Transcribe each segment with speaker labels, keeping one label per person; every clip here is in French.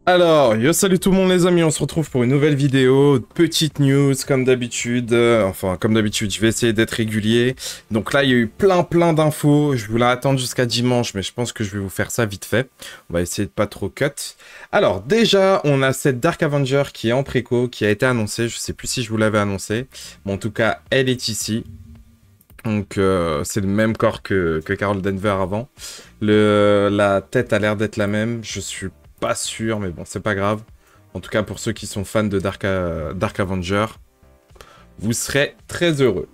Speaker 1: Alors, yo salut tout le monde les amis, on se retrouve pour une nouvelle vidéo, petite news comme d'habitude, enfin comme d'habitude je vais essayer d'être régulier. Donc là il y a eu plein d'infos, je voulais attendre jusqu'à dimanche mais je pense que je vais vous faire ça vite fait. On va essayer de pas trop cut. Alors déjà on a cette Dark Avenger qui est en préco, qui a été annoncée, je sais plus si je vous l'avais annoncé, mais en tout cas elle est ici. Donc c'est le même corps que Carol Denver avant. La tête a l'air d'être la même, je suis pas sûr, mais bon, c'est pas grave. En tout cas, pour ceux qui sont fans de Dark Avenger, vous serez très heureux.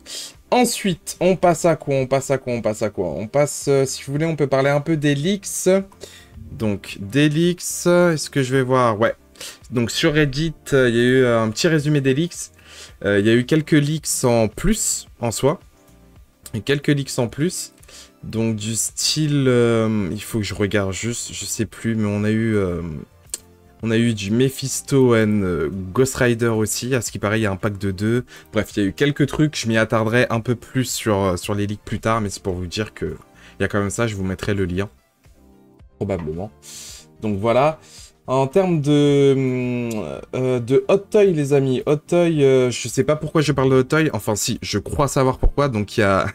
Speaker 1: Ensuite, on passe à quoi? On passe, si vous voulez, on peut parler un peu des leaks. Donc, des leaks, est-ce que je vais voir? Ouais. Donc, sur Reddit, il y a eu un petit résumé des leaks. Il y a eu quelques leaks en plus, en soi. Et quelques leaks en plus. Donc du style, il faut que je regarde juste, je sais plus, mais on a eu du Mephisto and Ghost Rider aussi, à ce qui paraît il y a un pack de 2. Bref, il y a eu quelques trucs, je m'y attarderai un peu plus sur les leaks plus tard, mais c'est pour vous dire que il y a quand même ça, je vous mettrai le lien, probablement. Donc voilà. En termes de Hot Toy, les amis, Hot Toy, je sais pas pourquoi je parle de Hot Toy, enfin si, je crois savoir pourquoi, donc il y a,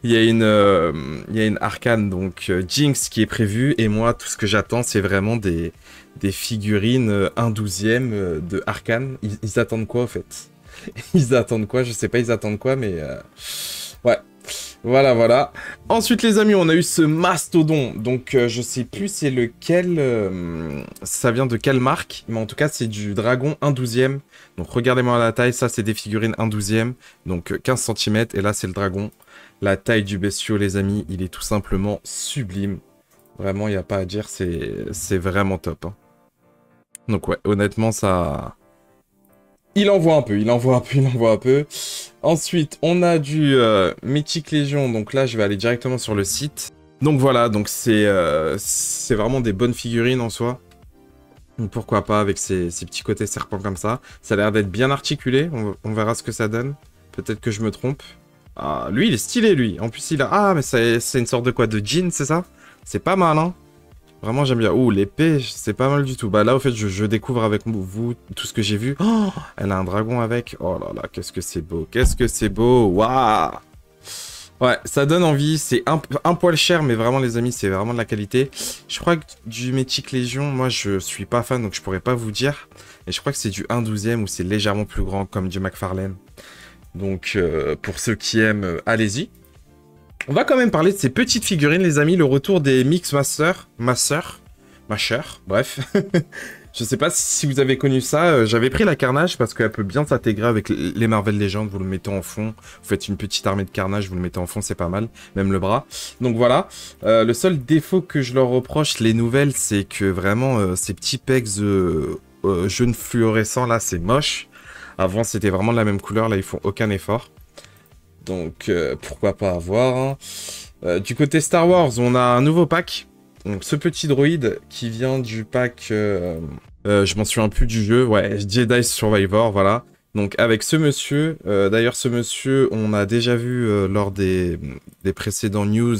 Speaker 1: il y a une arcane, donc Jinx qui est prévue, et moi, tout ce que j'attends, c'est vraiment des figurines 1/12e de arcane. Ils attendent quoi, en fait? Ils attendent quoi? Je sais pas, ils attendent quoi, mais ouais. Voilà. Ensuite, les amis, on a eu ce mastodon. Donc, je sais plus c'est lequel. Ça vient de quelle marque. Mais en tout cas, c'est du dragon 1/12e. Donc, regardez-moi la taille. Ça, c'est des figurines 1/12e. Donc, 15 cm. Et là, c'est le dragon. La taille du bestiau, les amis, il est tout simplement sublime. Vraiment, il n'y a pas à dire. C'est vraiment top. Hein. Donc, ouais, honnêtement, ça... Il envoie un peu. Ensuite, on a du Mythic Légion. Donc là, je vais aller directement sur le site. Donc voilà, donc c'est vraiment des bonnes figurines en soi. Donc pourquoi pas avec ces petits côtés serpents comme ça. Ça a l'air d'être bien articulé. On verra ce que ça donne. Peut-être que je me trompe. Ah, lui, il est stylé, lui. En plus, il a... Ah, mais c'est une sorte de quoi? De jean, c'est ça? C'est pas mal, hein? Vraiment, j'aime bien. Ouh, l'épée, c'est pas mal du tout. Bah là, au fait, je découvre avec vous tout ce que j'ai vu. Oh, elle a un dragon avec. Oh là là, qu'est-ce que c'est beau. Qu'est-ce que c'est beau. Waouh. Ouais, ça donne envie. C'est un poil cher, mais vraiment, les amis, c'est vraiment de la qualité. Je crois que du Mythic Légion, moi, je suis pas fan, donc je pourrais pas vous dire. Et je crois que c'est du 1/12e ou c'est légèrement plus grand, comme du McFarlane. Donc, pour ceux qui aiment, allez-y. On va quand même parler de ces petites figurines, les amis. Le retour des Mix Master, bref. Je sais pas si vous avez connu ça. J'avais pris la Carnage parce qu'elle peut bien s'intégrer avec les Marvel Legends. Vous le mettez en fond. Vous faites une petite armée de Carnage, vous le mettez en fond, c'est pas mal. Même le bras. Donc voilà. Le seul défaut que je leur reproche, les nouvelles, c'est que vraiment, ces petits pecs jaunes fluorescents, là, c'est moche. Avant, c'était vraiment de la même couleur. Là, ils font aucun effort. Donc, pourquoi pas avoir. Hein. Du côté Star Wars, on a un nouveau pack. Donc, ce petit droïde qui vient du pack... je m'en souviens plus du jeu. Ouais, Jedi Survivor, voilà. Donc, avec ce monsieur... D'ailleurs, ce monsieur, on a déjà vu lors des précédents news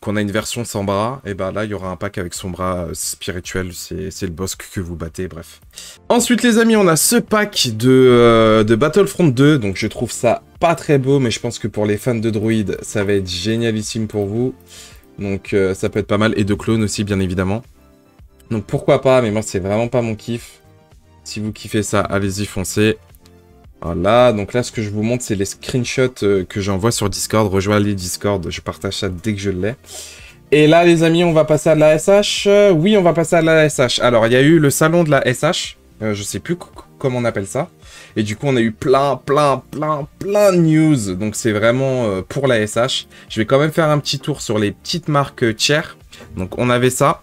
Speaker 1: qu'on a une version sans bras. Et bah là, il y aura un pack avec son bras spirituel. C'est le boss que vous battez, bref. Ensuite, les amis, on a ce pack de Battlefront 2. Donc, je trouve ça pas très beau, mais je pense que pour les fans de droïdes, ça va être génialissime pour vous. Donc, ça peut être pas mal. Et de clones aussi, bien évidemment. Donc, pourquoi pas, mais moi, c'est vraiment pas mon kiff. Si vous kiffez ça, allez-y, foncez. Voilà, donc là, ce que je vous montre, c'est les screenshots que j'envoie sur Discord. Rejoignez Discord, je partage ça dès que je l'ai. Et là, les amis, on va passer à de la SH. Oui, on va passer à de la SH. Alors, il y a eu le salon de la SH. Je sais plus comment on appelle ça. Et du coup, on a eu plein de news. Donc, c'est vraiment pour la SH. Je vais quand même faire un petit tour sur les petites marques tiers. Donc, on avait ça.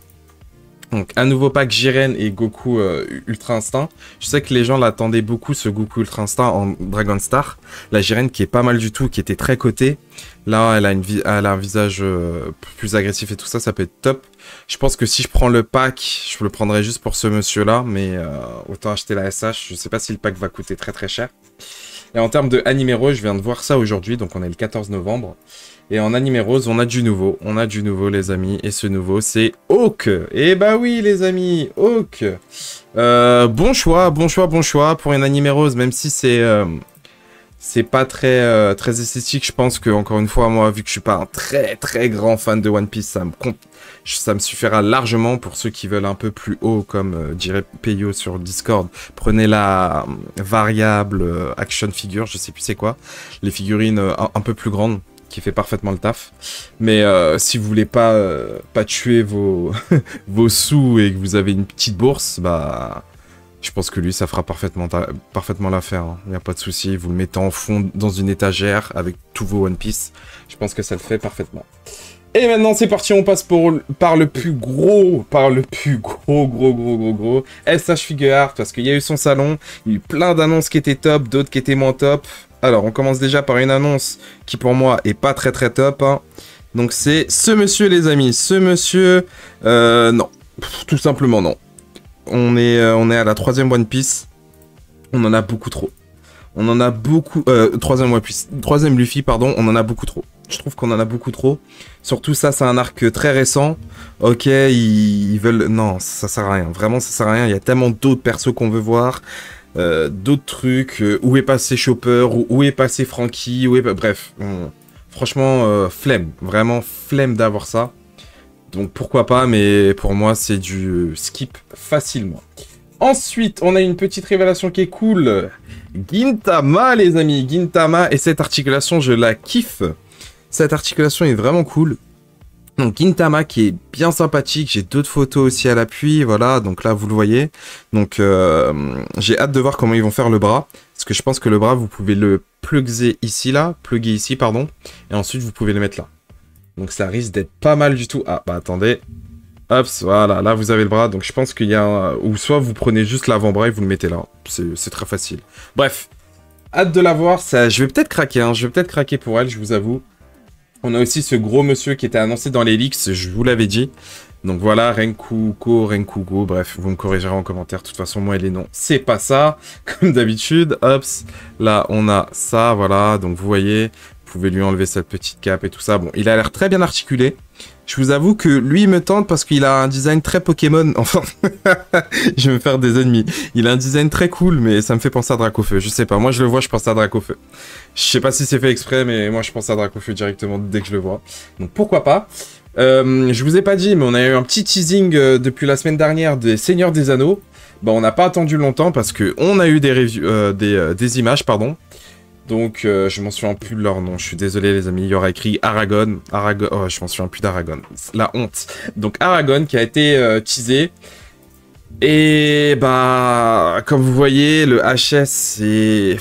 Speaker 1: Donc, un nouveau pack Jiren et Goku Ultra Instinct. Je sais que les gens l'attendaient beaucoup, ce Goku Ultra Instinct en Dragon Star. La Jiren qui est pas mal du tout, qui était très cotée. Là, elle a un visage plus agressif et tout ça, ça peut être top. Je pense que si je prends le pack, je le prendrai juste pour ce monsieur-là. Mais autant acheter la SH. Je sais pas si le pack va coûter très cher. Et en termes de Anime Rose, je viens de voir ça aujourd'hui, donc on est le 14 novembre. Et en Anime Rose, on a du nouveau. On a du nouveau, les amis. Et ce nouveau, c'est Hawk. Et bah oui, les amis, Hawk. Bon choix, bon choix, bon choix pour une Anime Rose, même si c'est pas très, très esthétique. Je pense que, encore une fois, moi, vu que je suis pas un très, très grand fan de One Piece, ça me suffira largement. Pour ceux qui veulent un peu plus haut, comme dirait Peyo sur Discord, prenez la variable action figure, je sais plus c'est quoi. Les figurines un peu plus grandes, qui fait parfaitement le taf. Mais si vous voulez pas tuer vos, vos sous et que vous avez une petite bourse, bah... Je pense que lui, ça fera parfaitement l'affaire. Hein. Il n'y a pas de souci. Vous le mettez en fond dans une étagère avec tous vos One Piece. Je pense que ça le fait parfaitement. Et maintenant, c'est parti. On passe par le plus gros, gros SH Figure Art. Parce qu'il y a eu son salon. Il y a eu plein d'annonces qui étaient top, d'autres qui étaient moins top. Alors, on commence déjà par une annonce qui, pour moi, est pas très très top. Hein. Donc, c'est ce monsieur, les amis. Ce monsieur... non. Tout simplement, non. On est à la 3e One Piece. On en a beaucoup trop. On en a beaucoup... 3e One Piece. 3e Luffy, pardon. On en a beaucoup trop. Je trouve qu'on en a beaucoup trop. Surtout ça, c'est un arc très récent. Ok, ils veulent... Non, ça sert à rien. Vraiment, ça sert à rien. Il y a tellement d'autres persos qu'on veut voir. D'autres trucs. Où est passé Chopper? Où est passé Franky? Bref. Franchement, flemme. Vraiment, flemme d'avoir ça. Donc pourquoi pas, mais pour moi c'est du skip facilement. Ensuite, on a une petite révélation qui est cool. Gintama, les amis, Gintama, et cette articulation, je la kiffe. Cette articulation est vraiment cool. Donc Gintama qui est bien sympathique, j'ai d'autres photos aussi à l'appui, voilà, donc là vous le voyez. Donc j'ai hâte de voir comment ils vont faire le bras. Parce que je pense que le bras, vous pouvez le plugger ici, pardon. Et ensuite vous pouvez le mettre là. Donc ça risque d'être pas mal du tout. Ah, bah attendez. Hop, voilà, là vous avez le bras. Donc je pense qu'il y a ou soit vous prenez juste l'avant-bras et vous le mettez là. C'est très facile. Bref, hâte de la voir. Ça, je vais peut-être craquer, hein. Je vais peut-être craquer pour elle, je vous avoue. On a aussi ce gros monsieur qui était annoncé dans les leaks, je vous l'avais dit. Donc voilà, Renkugo, bref, vous me corrigerez en commentaire. De toute façon, moi et les noms, c'est pas ça. Comme d'habitude, hop, là on a ça, voilà. Donc vous voyez... Vous pouvez lui enlever cette petite cape et tout ça. Bon, il a l'air très bien articulé. Je vous avoue que lui, il me tente parce qu'il a un design très Pokémon. Enfin, je vais me faire des ennemis. Il a un design très cool, mais ça me fait penser à Dracofeu. Je sais pas, moi je le vois, je pense à Dracofeu. Je sais pas si c'est fait exprès, mais moi je pense à Dracofeu directement dès que je le vois. Donc pourquoi pas. Je vous ai pas dit, mais on a eu un petit teasing depuis la semaine dernière des Seigneurs des Anneaux. Bah, on n'a pas attendu longtemps parce que on a eu des reviews, des images, pardon. Donc, je m'en souviens plus de leur nom. Je suis désolé, les amis. Il y aura écrit Aragorn. Oh, je m'en souviens plus d'Aragorn. La honte. Donc, Aragorn qui a été teasé. Et, bah, comme vous voyez, le HS, c'est...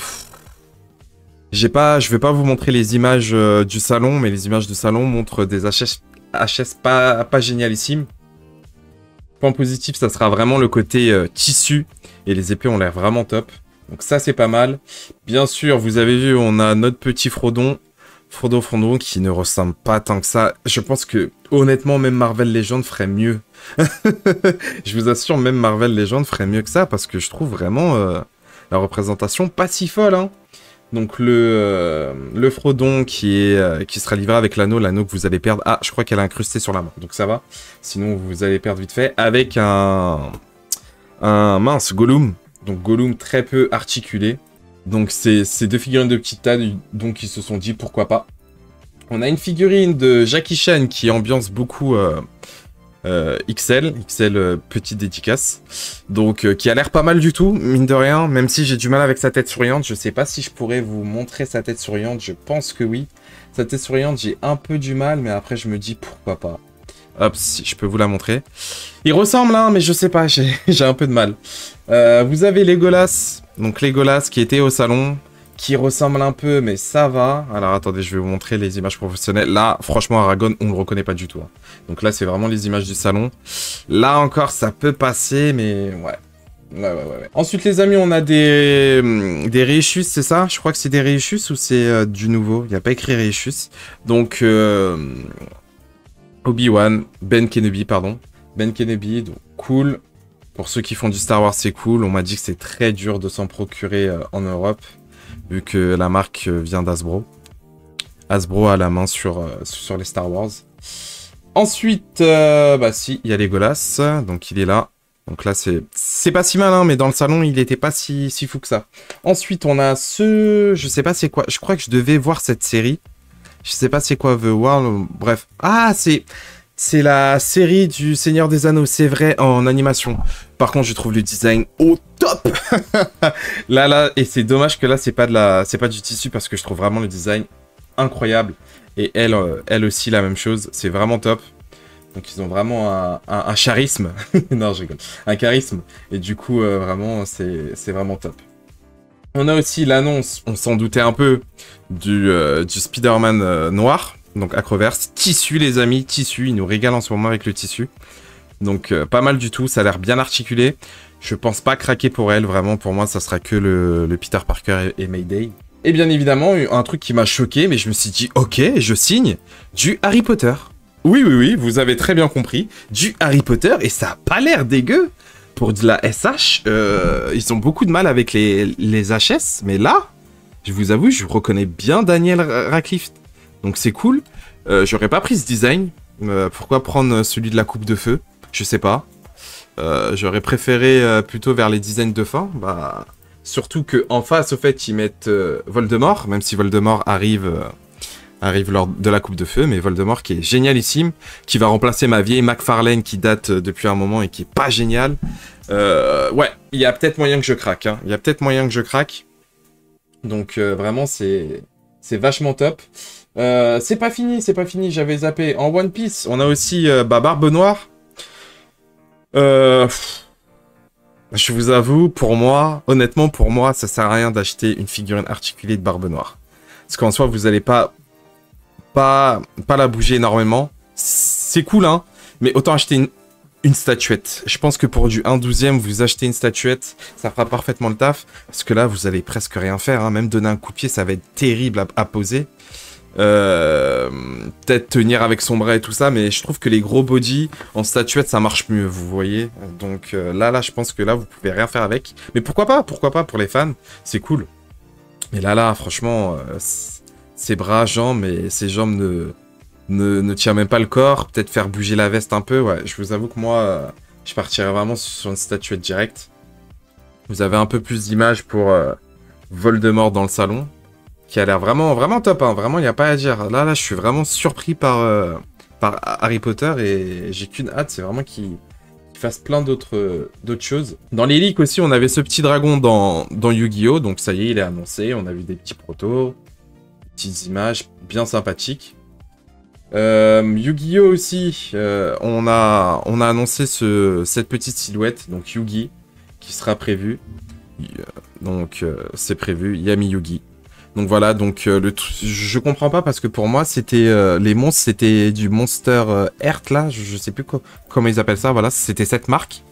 Speaker 1: Je vais pas vous montrer les images du salon, mais les images du salon montrent des HS pas génialissimes. Point positif, ça sera vraiment le côté tissu. Et les épées ont l'air vraiment top. Donc ça, c'est pas mal. Bien sûr, vous avez vu, on a notre petit Frodon. Frodon qui ne ressemble pas tant que ça. Je pense que, honnêtement, même Marvel Legends ferait mieux. Je vous assure, même Marvel Legends ferait mieux que ça, parce que je trouve vraiment la représentation pas si folle. Hein. Donc le Frodon qui sera livré avec l'anneau que vous allez perdre. Ah, je crois qu'elle est incrustée sur la main, donc ça va. Sinon, vous allez perdre vite fait. Avec un mince, Gollum. Donc Gollum très peu articulé. Donc c'est deux figurines de petite taille, donc ils se sont dit pourquoi pas. On a une figurine de Jackie Chan qui ambiance beaucoup XL petite dédicace. Donc qui a l'air pas mal du tout, mine de rien, même si j'ai du mal avec sa tête souriante. Je sais pas si je pourrais vous montrer sa tête souriante, je pense que oui. Sa tête souriante, j'ai un peu du mal, mais après je me dis pourquoi pas. Hop, si je peux vous la montrer. Il ressemble, hein, mais je sais pas, j'ai un peu de mal. Vous avez Legolas, donc Legolas qui était au salon, qui ressemble un peu, mais ça va. Alors attendez, je vais vous montrer les images professionnelles. Là, franchement, Aragorn, on le reconnaît pas du tout. Hein. Donc là, c'est vraiment les images du salon. Là encore, ça peut passer, mais ouais. Ouais. Ensuite, les amis, on a des Reishus, c'est ça? Je crois que c'est des Reishus ou c'est du nouveau? Il n'y a pas écrit Reishus. Donc... Obi-Wan, Ben Kenobi, donc cool. Pour ceux qui font du Star Wars, c'est cool. On m'a dit que c'est très dur de s'en procurer en Europe. vu que la marque vient d'Hasbro. Hasbro a la main sur les Star Wars. Ensuite, bah si, il y a Legolas, donc il est là. Donc là, c'est pas si mal, hein, mais dans le salon, il était pas si fou que ça. Ensuite, on a je sais pas c'est quoi, je crois que je devais voir cette série. Je sais pas c'est quoi The World, bref. Ah, c'est la série du Seigneur des Anneaux, c'est vrai, en animation. Par contre, je trouve le design au top. Là, et c'est dommage que là, c'est pas du tissu parce que je trouve vraiment le design incroyable. Et elle aussi la même chose, c'est vraiment top. Donc ils ont vraiment un charisme. Non, je rigole. Un charisme. Et du coup, vraiment, c'est vraiment top. On a aussi l'annonce, on s'en doutait un peu, du Spider-Man noir. Donc Acroverse. Tissu, les amis, tissu. Il nous régale en ce moment avec le tissu. Donc pas mal du tout, ça a l'air bien articulé. Je pense pas craquer pour elle, vraiment. Pour moi, ça sera que le Peter Parker et Mayday. Et bien évidemment, un truc qui m'a choqué, mais je me suis dit, ok, je signe, du Harry Potter. Oui, vous avez très bien compris. Du Harry Potter, et ça a pas l'air dégueu. Pour de la SH, ils ont beaucoup de mal avec les HS, mais là, je vous avoue, je reconnais bien Daniel Radcliffe. Donc c'est cool. J'aurais pas pris ce design. Pourquoi prendre celui de la coupe de feu? Je sais pas. J'aurais préféré plutôt vers les designs de fin. Bah, surtout qu'en face, au fait, ils mettent Voldemort, même si Voldemort arrive lors de la coupe de feu, mais Voldemort qui est génialissime, qui va remplacer ma vieille McFarlane qui date depuis un moment et qui est pas géniale. Ouais, il y a peut-être moyen que je craque. Hein. Il y a peut-être moyen que je craque. Donc vraiment, c'est vachement top. C'est pas fini, j'avais zappé. En One Piece, on a aussi Barbe Noire. Je vous avoue, honnêtement, pour moi, ça sert à rien d'acheter une figurine articulée de Barbe Noire. Parce qu'en soi, vous allez pas la bouger énormément. C'est cool, hein, mais autant acheter une statuette. Je pense que pour du 1/12e, vous achetez une statuette, ça fera parfaitement le taf. Parce que là, vous allez presque rien faire. Hein. Même donner un coup de pied, ça va être terrible à poser. Peut-être tenir avec son bras et tout ça, mais je trouve que les gros body en statuette, ça marche mieux, vous voyez. Donc là, je pense que là, vous pouvez rien faire avec. Mais pourquoi pas pour les fans, c'est cool. Mais là, franchement, ses bras, jambes, et ses jambes ne tient même pas le corps. Peut-être faire bouger la veste un peu. Ouais, je vous avoue que moi, je partirais vraiment sur une statuette directe. Vous avez un peu plus d'images pour Voldemort dans le salon, qui a l'air vraiment top. Hein. Vraiment, il n'y a pas à dire. Là, je suis vraiment surpris par Harry Potter et j'ai qu'une hâte, c'est vraiment qu'il fasse plein d'autres choses. Dans les leaks aussi, on avait ce petit dragon dans Yu-Gi-Oh! Donc ça y est, il est annoncé. On a vu des petits protos, des petites images bien sympathiques. Yu-Gi-Oh! Aussi, on a annoncé cette petite silhouette, donc Yugi, qui sera prévue. Donc c'est prévu, Yami Yugi. Donc voilà, donc je comprends pas parce que pour moi c'était les monstres, c'était du Monster Earth là, je sais plus comment ils appellent ça, voilà, c'était cette marque.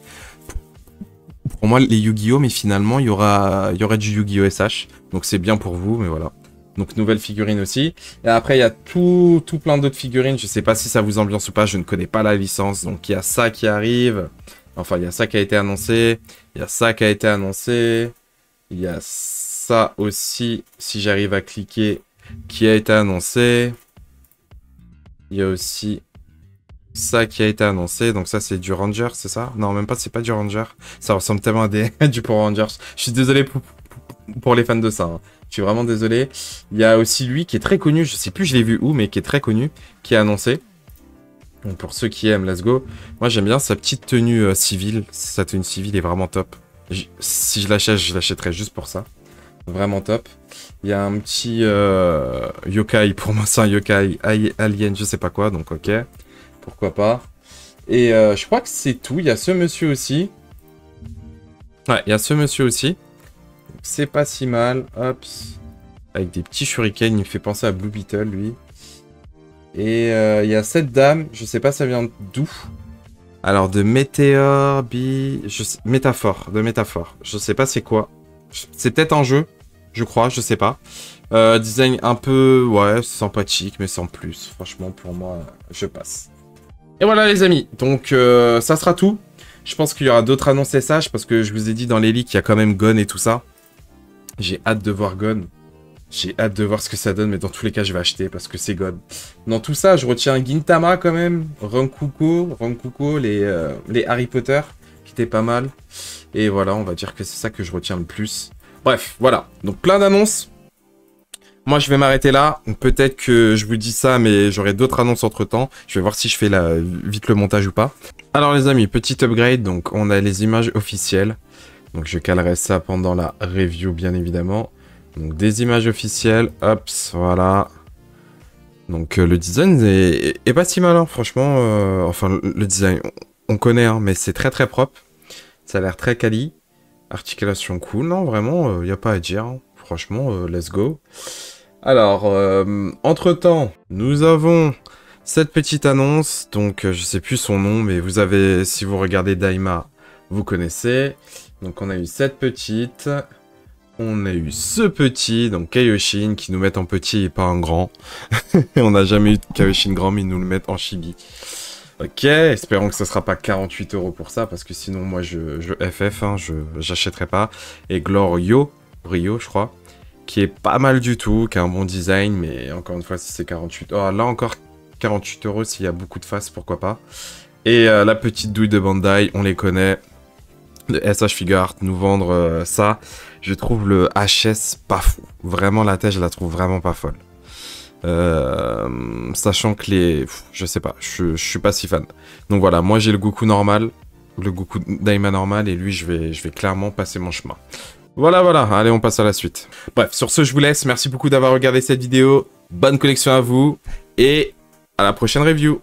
Speaker 1: Pour moi les Yu-Gi-Oh! Mais finalement il y aurait du Yu-Gi-Oh! SH, donc c'est bien pour vous, mais voilà. Donc nouvelle figurine aussi. Et après il y a tout plein d'autres figurines, je sais pas si ça vous ambiance ou pas, je ne connais pas la licence, donc il y a ça qui arrive. Enfin il y a ça qui a été annoncé, il y a ça qui a été annoncé, il y a ça aussi, si j'arrive à cliquer, qui a été annoncé. Il y a aussi ça qui a été annoncé. Donc ça, c'est du Ranger, c'est ça? Non, même pas, c'est pas du Ranger. Ça ressemble tellement à du Power Rangers. Je suis désolé pour les fans de ça. Hein. Je suis vraiment désolé. Il y a aussi lui qui est très connu. Je sais plus, je l'ai vu où, mais qui est très connu, qui est annoncé. Donc pour ceux qui aiment, let's go. Moi, j'aime bien sa petite tenue civile. Sa tenue civile est vraiment top. Si je l'achète, je l'achèterai juste pour ça. Vraiment top. Il y a un petit yokai, pour moi c'est un yokai alien, je sais pas quoi, donc ok. Pourquoi pas. Et je crois que c'est tout. Il y a ce monsieur aussi. Ouais, il y a ce monsieur aussi. C'est pas si mal. Hop. Avec des petits shurikens, il me fait penser à Blue Beetle, lui. Et il y a cette dame, je sais pas ça vient d'où. Alors de Météor, Métaphore, de Métaphore. Je sais pas c'est quoi. C'est peut-être un jeu, je crois, je sais pas. Design un peu, ouais, sympathique, mais sans plus. Franchement, pour moi, je passe. Et voilà les amis, donc ça sera tout. Je pense qu'il y aura d'autres annonces SH, parce que je vous ai dit dans les leaks, il y a quand même Gon et tout ça. J'ai hâte de voir Gon. J'ai hâte de voir ce que ça donne, mais dans tous les cas, je vais acheter parce que c'est God. Dans tout ça, je retiens Gintama quand même, Rankuko, les Harry Potter, qui étaient pas mal. Et voilà, on va dire que c'est ça que je retiens le plus. Bref, voilà. Donc plein d'annonces. Moi, je vais m'arrêter là. Peut-être que je vous dis ça, mais j'aurai d'autres annonces entre-temps. Je vais voir si je fais vite le montage ou pas. Alors les amis, petit upgrade. Donc on a les images officielles. Donc je calerai ça pendant la review, bien évidemment. Donc des images officielles. Hop, voilà. Donc le design est pas si mal, hein, franchement. Enfin, le design, on connaît, hein, mais c'est très très propre. Ça a l'air très quali. Articulation cool, non, vraiment, y a pas à dire. Hein. Franchement, let's go. Alors, entre-temps, nous avons cette petite annonce. Donc, je sais plus son nom, mais vous avez, si vous regardez Daima, vous connaissez. Donc, on a eu cette petite. On a eu ce petit, donc Kaioshin, qui nous met en petit et pas en grand. On n'a jamais eu de Kaioshin grand, mais ils nous le mettent en chibi. Ok, espérons que ce sera pas 48 € pour ça, parce que sinon, moi, je FF, hein, j'achèterai pas. Et Glorio, Brio, je crois, qui est pas mal du tout, qui a un bon design, mais encore une fois, si c'est 48... Oh, là encore, 48 €, s'il y a beaucoup de faces, pourquoi pas. Et la petite douille de Bandai, on les connaît. Le SH Figuart, nous vendre ça. Je trouve le HS pas fou. Vraiment, la tête, je la trouve vraiment pas folle. Sachant que les... Je sais pas, je suis pas si fan. Donc voilà, moi j'ai le Goku normal, le Goku Daima normal, et lui, je vais clairement passer mon chemin. Voilà, allez, on passe à la suite. Bref, sur ce, je vous laisse. Merci beaucoup d'avoir regardé cette vidéo. Bonne collection à vous, et à la prochaine review.